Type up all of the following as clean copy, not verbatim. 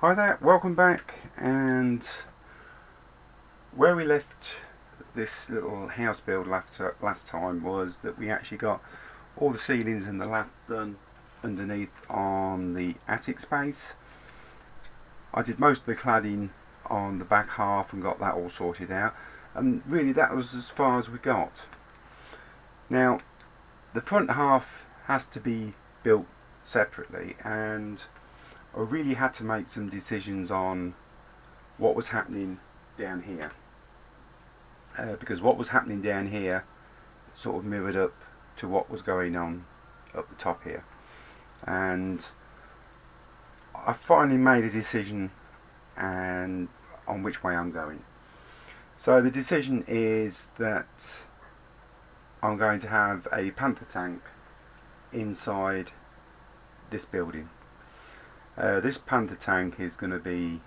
Hi there, welcome back. And where we left this little house build last time was that we actually got all the ceilings and the loft done underneath on the attic space. I did most of the cladding on the back half and got that all sorted out, and really that was as far as we got. Now the front half has to be built separately, and I really had to make some decisions on what was happening down here, because what was happening down here sort of mirrored up to what was going on up the top here, and I finally made a decision and on which way I'm going. So the decision is that I'm going to have a panther tank inside this building. This panther tank is going to be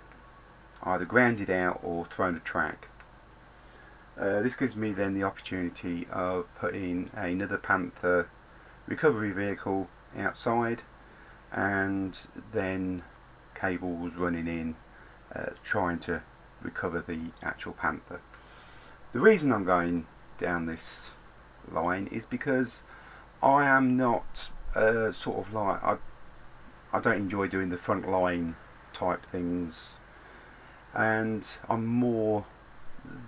either grounded out or thrown a track. This gives me then the opportunity of putting another panther recovery vehicle outside, and then cables running in trying to recover the actual panther. The reason I'm going down this line is because I am not sort of like I don't enjoy doing the front line type things, and I'm more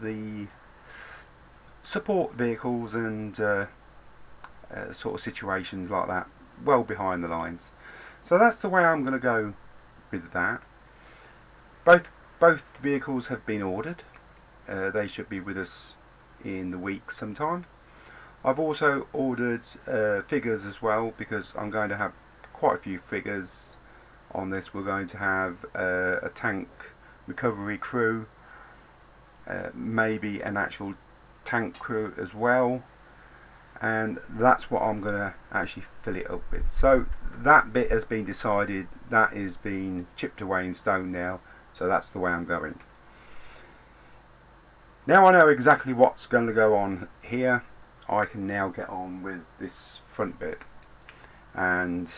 the support vehicles and sort of situations like that, well behind the lines. So that's the way I'm going to go with that. Both vehicles have been ordered. They should be with us in the week sometime. I've also ordered figures as well, because I'm going to have quite a few figures on this. We're going to have a tank recovery crew, maybe an actual tank crew as well, and that's what I'm going to actually fill it up with. So that bit has been decided, that is being chipped away in stone now, so that's the way I'm going. Now I know exactly what's going to go on here. I can now get on with this front bit, and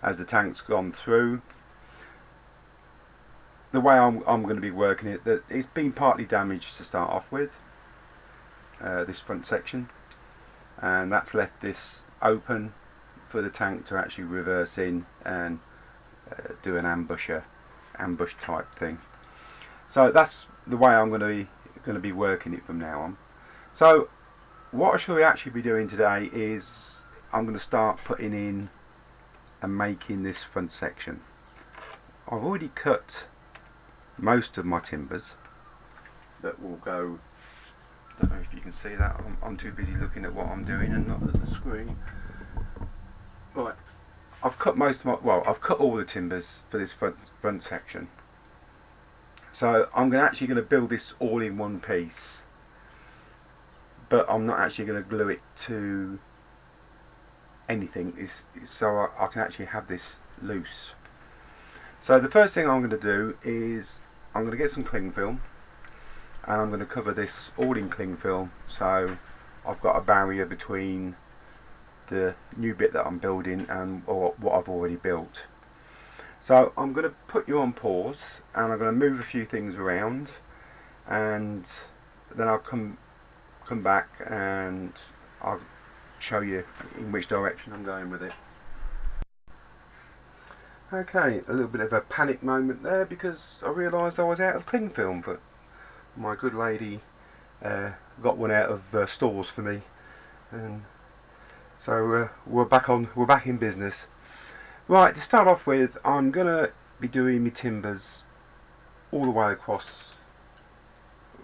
as the tank's gone through, the way I'm going to be working it, that it's been partly damaged to start off with, this front section, and that's left this open for the tank to actually reverse in and do an ambush type thing. So that's the way I'm going to be working it from now on. So what I shall actually be doing today is I'm going to start putting in and making this front section. I've already cut most of my timbers that will go. I don't know if you can see that, I'm too busy looking at what I'm doing and not at the screen. Right, I've cut I've cut all the timbers for this front section. So I'm actually going to build this all in one piece, but I'm not actually going to glue it to anything, so I can actually have this loose. So the first thing I'm going to do is I'm going to get some cling film, and I'm going to cover this all in cling film, so I've got a barrier between the new bit that I'm building and what I've already built. So I'm going to put you on pause, and I'm going to move a few things around, and then I'll come back and I'll show you in which direction I'm going with it. Okay, a little bit of a panic moment there, because I realised I was out of cling film, but my good lady got one out of stores for me, and so we're back in business. Right, to start off with, I'm gonna be doing my timbers all the way across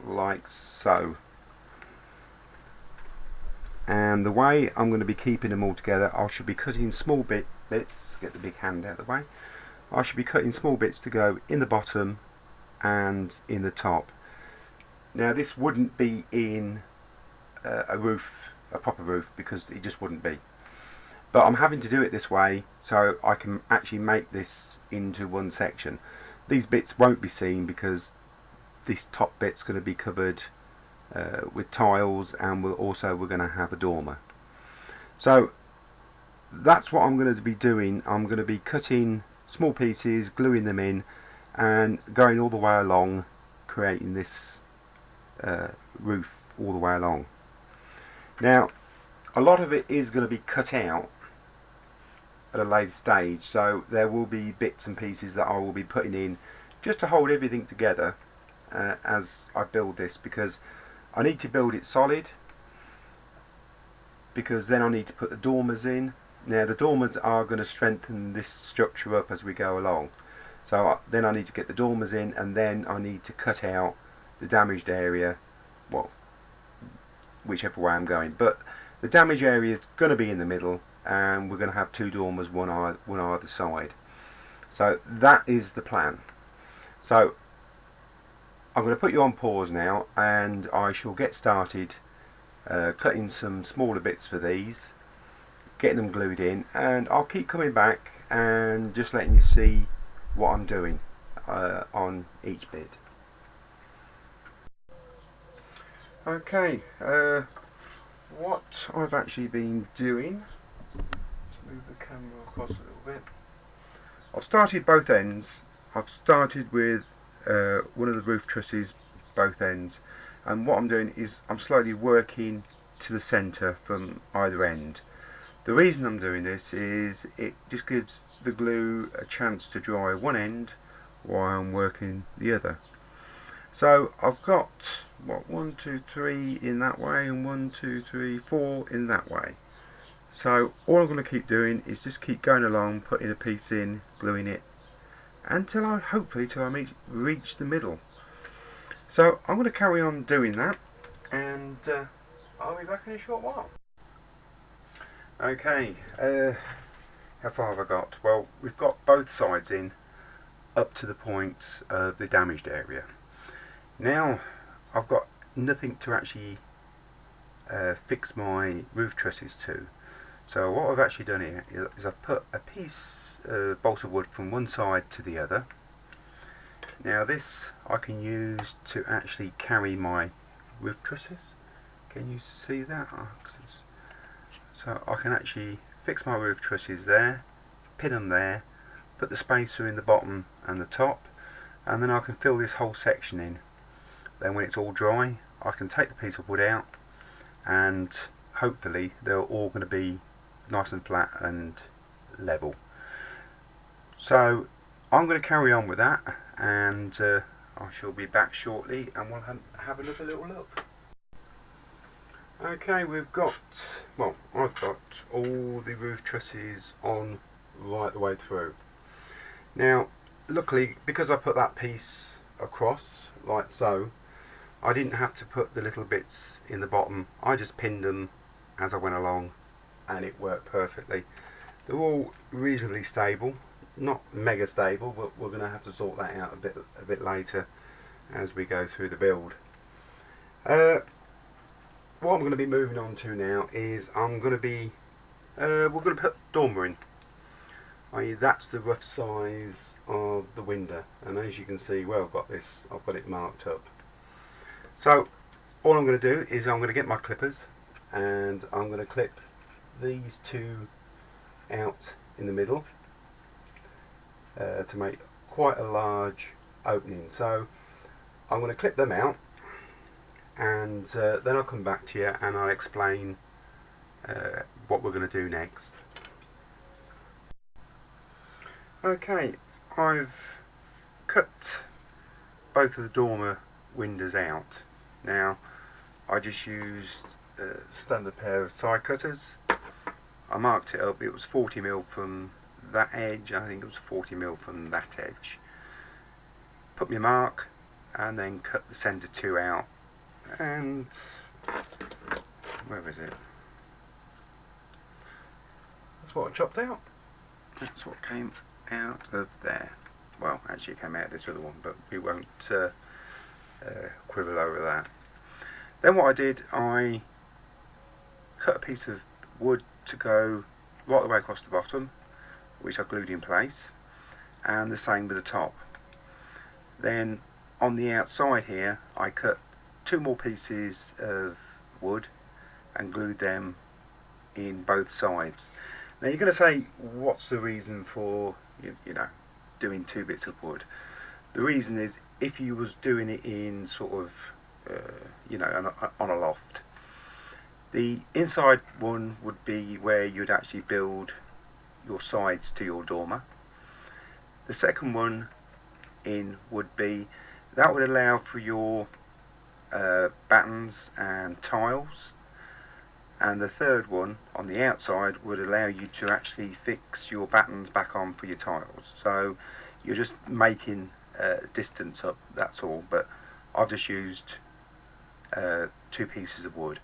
like so. And the way I'm going to be keeping them all together, I should be cutting small bits, get the big hand out of the way, I should be cutting small bits to go in the bottom and in the top. Now this wouldn't be in a proper roof, because it just wouldn't be, but I'm having to do it this way so I can actually make this into one section. These bits won't be seen because this top bit's going to be covered with tiles, and we're going to have a dormer. So that's what I'm going to be doing. I'm going to be cutting small pieces, gluing them in, and going all the way along, creating this roof all the way along. Now a lot of it is going to be cut out at a later stage, so there will be bits and pieces that I will be putting in just to hold everything together as I build this, because I need to build it solid, because then I need to put the dormers in. Now the dormers are going to strengthen this structure up as we go along, so then I need to get the dormers in, and then I need to cut out the damaged area, well, whichever way I'm going, but the damaged area is going to be in the middle, and we're going to have two dormers, one either side. So that is the plan. So I'm going to put you on pause now, and I shall get started cutting some smaller bits for these, getting them glued in, and I'll keep coming back and just letting you see what I'm doing on each bit. Okay, what I've actually been doing, let's move the camera across a little bit. I've started both ends. I've started with one of the roof trusses, both ends, and what I'm doing is I'm slowly working to the centre from either end. The reason I'm doing this is it just gives the glue a chance to dry one end while I'm working the other. So I've got, what, 1, 2, 3 in that way, and 1, 2, 3, 4 in that way. So all I'm going to keep doing is just keep going along, putting a piece in, gluing it, until I reach the middle. So I'm going to carry on doing that, and I'll be back in a short while. Okay, how far have I got? Well, we've got both sides in up to the point of the damaged area. Now I've got nothing to actually fix my roof trusses to. So what I've actually done here is I've put a piece of balsa wood from one side to the other. Now this I can use to actually carry my roof trusses. Can you see that? So I can actually fix my roof trusses there, pin them there, put the spacer in the bottom and the top, and then I can fill this whole section in. Then when it's all dry, I can take the piece of wood out, and hopefully they're all going to be nice and flat and level. So I'm going to carry on with that, and I shall be back shortly, and we'll have another little look. Okay, we've got, well, I've got all the roof trusses on right the way through. Now luckily, because I put that piece across like so, I didn't have to put the little bits in the bottom. I just pinned them as I went along, and it worked perfectly. They're all reasonably stable, not mega stable, but we're going to have to sort that out a bit later as we go through the build. What I'm going to be moving on to now is we're going to put dormer in. That's the rough size of the window, and as you can see where I've got it marked up. So all I'm going to do is I'm going to get my clippers, and I'm going to clip these two out in the middle to make quite a large opening. So I'm going to clip them out, and then I'll come back to you and I'll explain what we're going to do next. Okay, I've cut both of the dormer windows out. Now I just used a standard pair of side cutters. I marked it up. It was 40mm from that edge, I think it was 40mm from that edge. Put my mark, and then cut the centre two out, and where is it? That's what I chopped out. That's what came out of there. Well, actually it came out of this other one, but we won't quibble over that. Then what I did, I cut a piece of wood to go right the way across the bottom, which I glued in place, and the same with the top. Then on the outside here I cut two more pieces of wood and glued them in both sides. Now you're going to say, what's the reason for you know, doing two bits of wood? The reason is, if you was doing it in sort of, you know, on a loft, the inside one would be where you'd actually build your sides to your dormer. The second one in would be, that would allow for your battens and tiles, and the third one on the outside would allow you to actually fix your battens back on for your tiles. So you're just making distance up, that's all, but I've just used 2 pieces of wood.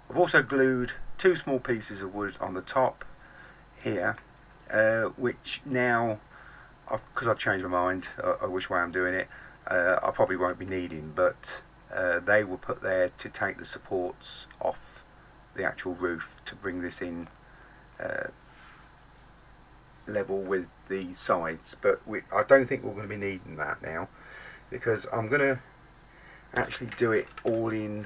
I've also glued 2 small pieces of wood on the top here, which now, because I've changed my mind which way I'm doing it, I probably won't be needing, but they were put there to take the supports off the actual roof to bring this in level with the sides. But I don't think we're going to be needing that now, because I'm going to actually do it all in,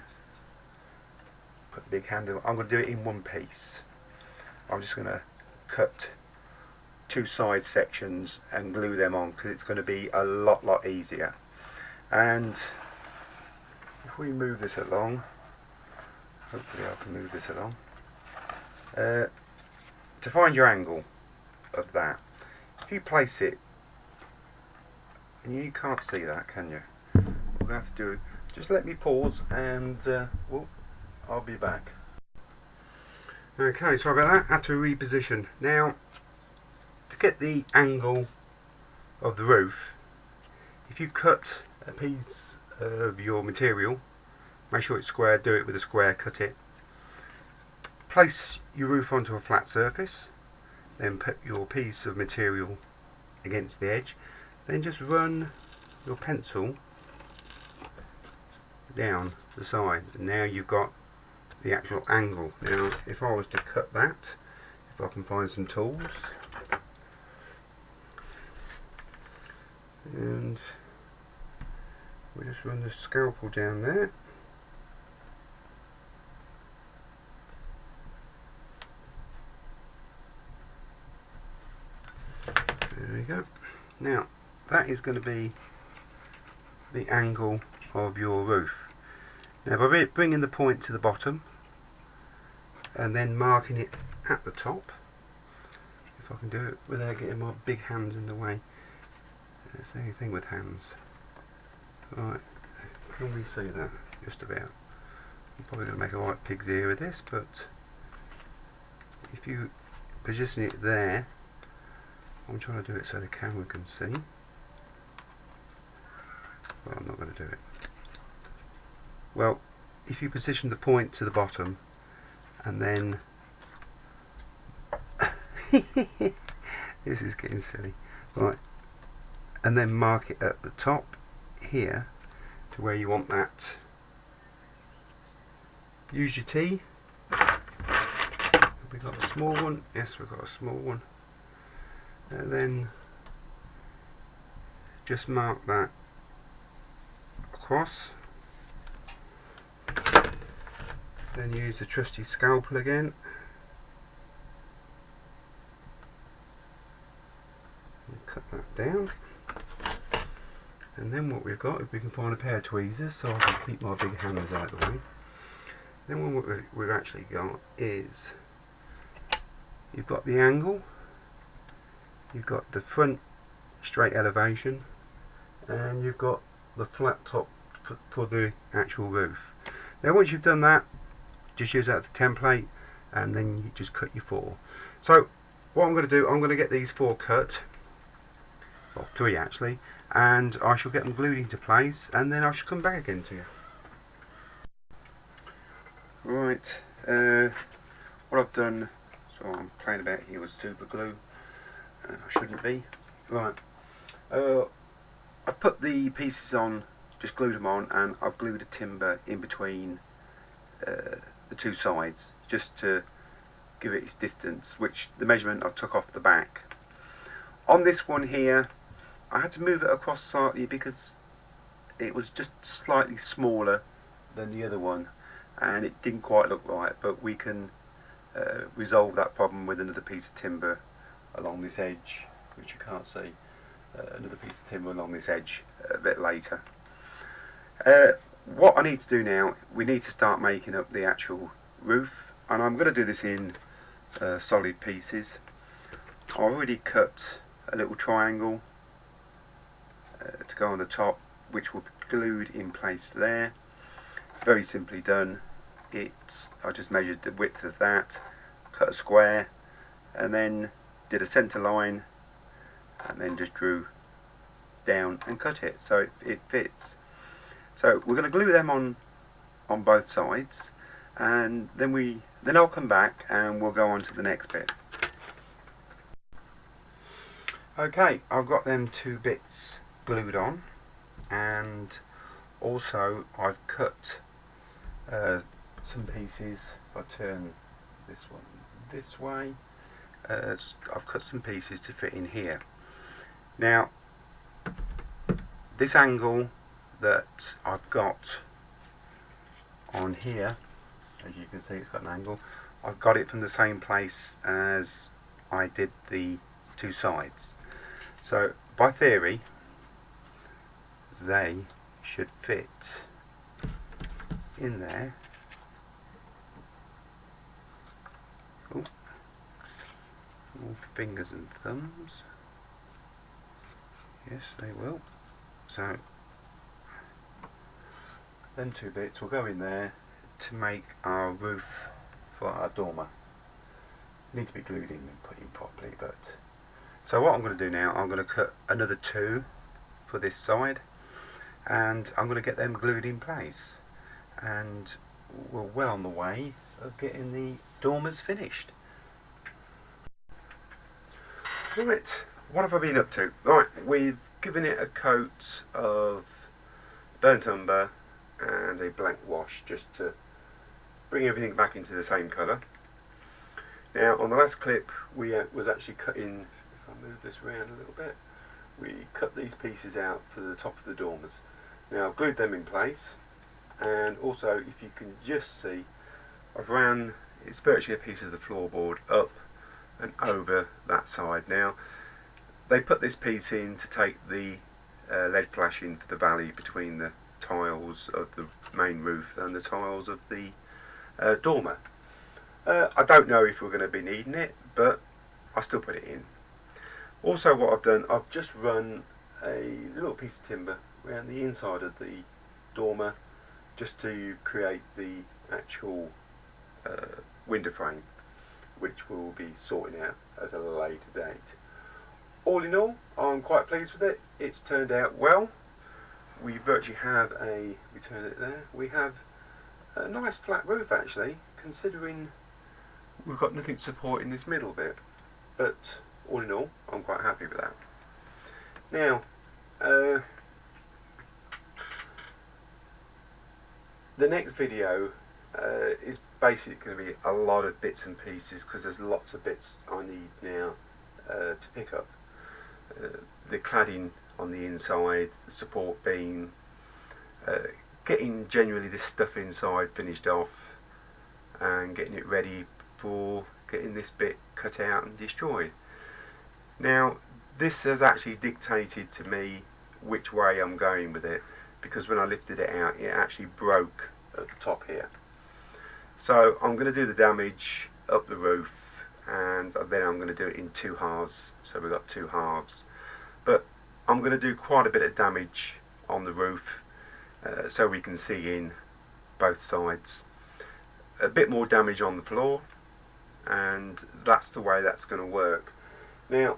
put the big handle, I'm going to do it in one piece. I'm just going to cut 2 side sections and glue them on, because it's going to be a lot easier. And if we move this along, hopefully I can move this along, to find your angle of that, if you place it, and you can't see that, can you? What we're going to have to do, just let me pause, and I'll be back. Okay, sorry about that, I had to reposition. Now, to get the angle of the roof, if you cut a piece of your material, make sure it's square, do it with a square, cut it. Place your roof onto a flat surface, then put your piece of material against the edge, then just run your pencil down the side, and now you've got the actual angle. Now if I was to cut that, if I can find some tools, and we just run the scalpel down there. There we go. Now that is going to be the angle of your roof. Now by bringing the point to the bottom and then marking it at the top, if I can do it without getting my big hands in the way. That's the only thing with hands. Right, can we see that? Just about. I'm probably going to make a right pig's ear of this, but if you position it there, I'm trying to do it so the camera can see. Well, I'm not going to do it. Well, if you position the point to the bottom and then this is getting silly, right, and then mark it at the top here to where you want that. Use your T. Have we got a small one? Yes, we've got a small one. And then just mark that across. Then use the trusty scalpel again. And cut that down. And then what we've got, if we can find a pair of tweezers so I can keep my big hands out of the way. Then what we've actually got is, you've got the angle, you've got the front straight elevation, and you've got the flat top for the actual roof. Now once you've done that, just use that as a template, and then you just cut your 4. So what I'm going to do, I'm going to get these 4 cut, well 3 actually, and I shall get them glued into place, and then I shall come back again to you. Right, what I've done, so I'm playing about here with super glue, I shouldn't be. Right, I've put the pieces on, just glued them on, and I've glued a timber in between the 2 sides, just to give it its distance, which the measurement I took off the back. On this one here, I had to move it across slightly because it was just slightly smaller than the other one, and it didn't quite look right, but we can resolve that problem with another piece of timber along this edge, which you can't see. another piece of timber along this edge a bit later. What I need to do now, we need to start making up the actual roof, and I'm going to do this in solid pieces. I've already cut a little triangle to go on the top, which will be glued in place there. Very simply done. I just measured the width of that, cut a square, and then did a centre line, and then just drew down and cut it so it fits. So we're going to glue them on both sides, and then I'll come back and we'll go on to the next bit. Okay, I've got them two bits glued on, and also I've cut some pieces. If I turn this one this way, I've cut some pieces to fit in here. Now this angle that I've got on here, as you can see, it's got an angle. I've got it from the same place as I did the two sides. So by theory they should fit in there. Ooh. All fingers and thumbs. Yes, they will. So them two bits will go in there to make our roof for our dormer. Need to be glued in and put in properly, but so what I'm going to do now, I'm going to cut another two for this side, and I'm going to get them glued in place, and we're well on the way of getting the dormers finished. Right, what have I been up to? Right, we've given it a coat of burnt umber and a black wash just to bring everything back into the same colour. Now on the last clip we was actually cutting, if I move this around a little bit, we cut these pieces out for the top of the dormers. Now I've glued them in place, and also if you can just see, I've ran, it's virtually a piece of the floorboard up and over that side. Now they put this piece in to take the lead flashing for the valley between the tiles of the main roof and the tiles of the dormer. I don't know if we're going to be needing it, but I still put it in. Also what I've done, I've just run a little piece of timber around the inside of the dormer just to create the actual window frame, which we'll be sorting out at a later date. All in all, I'm quite pleased with it. It's turned out well. We virtually have we turn it there, we have a nice flat roof actually, considering we've got nothing supporting this middle bit. But all in all, I'm quite happy with that. Now, the next video is basically going to be a lot of bits and pieces, because there's lots of bits I need now to pick up. The cladding on the inside, the support beam, getting generally this stuff inside finished off and getting it ready for getting this bit cut out and destroyed. Now this has actually dictated to me which way I'm going with it, because when I lifted it out it actually broke at the top here. So I'm going to do the damage up the roof, and then I'm going to do it in two halves, so we've got two halves. But I'm going to do quite a bit of damage on the roof so we can see in both sides. A bit more damage on the floor, and that's the way that's going to work. Now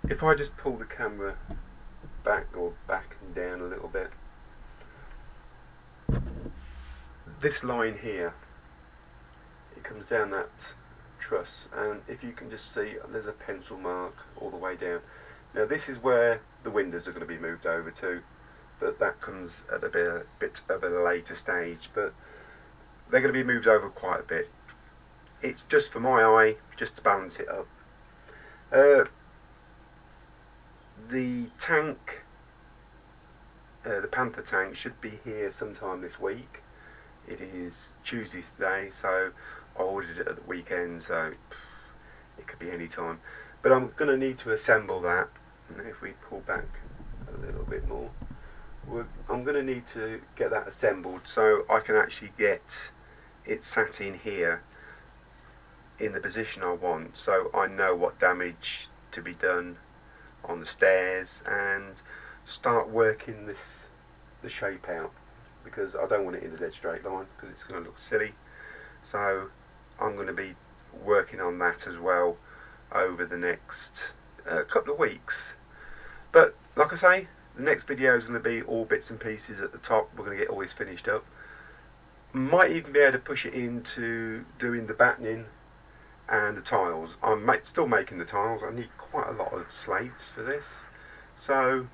if I just pull the camera back and down a little bit, this line here, it comes down that truss, and if you can just see, there's a pencil mark all the way down. Now this is where the windows are going to be moved over to, but that comes at a bit of a later stage, but they're going to be moved over quite a bit. It's just for my eye, just to balance it up. The tank, the Panther tank, should be here sometime this week. It is Tuesday today, so I ordered it at the weekend, so it could be any time. But I'm going to need to assemble that And if we pull back a little bit more, I'm going to need to get that assembled so I can actually get it sat in here in the position I want, so I know what damage to be done on the stairs and start working the shape out, because I don't want it in a dead straight line because it's going to look silly. So I'm going to be working on that as well over the next couple of weeks. But like I say, the next video is going to be all bits and pieces at the top. We're going to get all this finished up. Might even be able to push it into doing the battening and the tiles. I'm still making the tiles. I need quite a lot of slates for this. So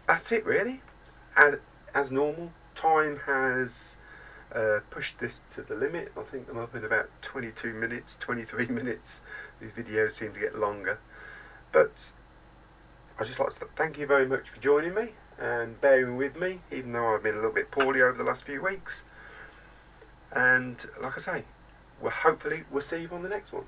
that's it really. As normal, time has pushed this to the limit. I think I'm up in about 22 minutes, 23 minutes. These videos seem to get longer. But I'd just like to thank you very much for joining me and bearing with me, even though I've been a little bit poorly over the last few weeks. And like I say, hopefully we'll see you on the next one.